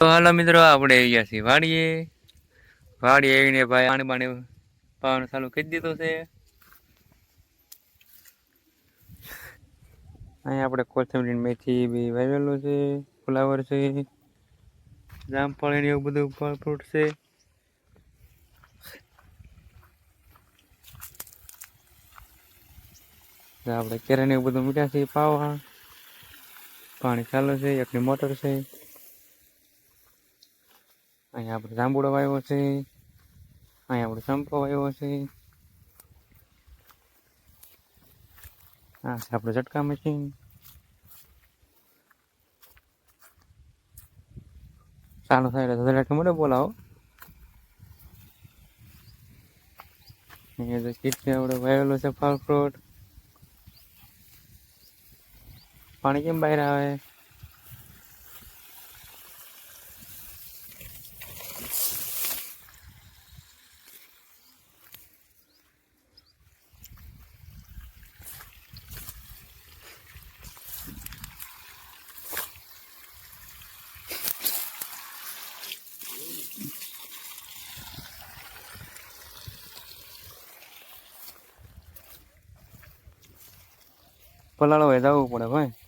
તો હાલો મિત્રો આપણે આવી ગયા છીએ વાડીએ આવીને ભાઈ પાણી પાવાનું ચાલુ કરી દીધું છે. અહીંયા આપણે કોથમીર મેથી બી વાવેલું છે, ફુલાવર છે, જામફળ ને એવું બધું ફળ ફ્રૂટ છે. આપણે કેળાને એવું બધું મીઠા છે પાવા પાણી ચાલુ છે, એકની મોટર છે. અહીંયા આપણે જાંબુડો વાવ્યો છે, અહીંયા આપણે સંપો વાવ્યો છે. હા આપણે ઝટકા મશીન ચાલુ થાય એટલે મને બોલાવો. અહીંયા તો કીટ આપણે વાવેલો છે ફળ ફ્રૂટ. પાણી કેમ બહાર આવે? પલાળો હોય જવું પડે ભાઈ.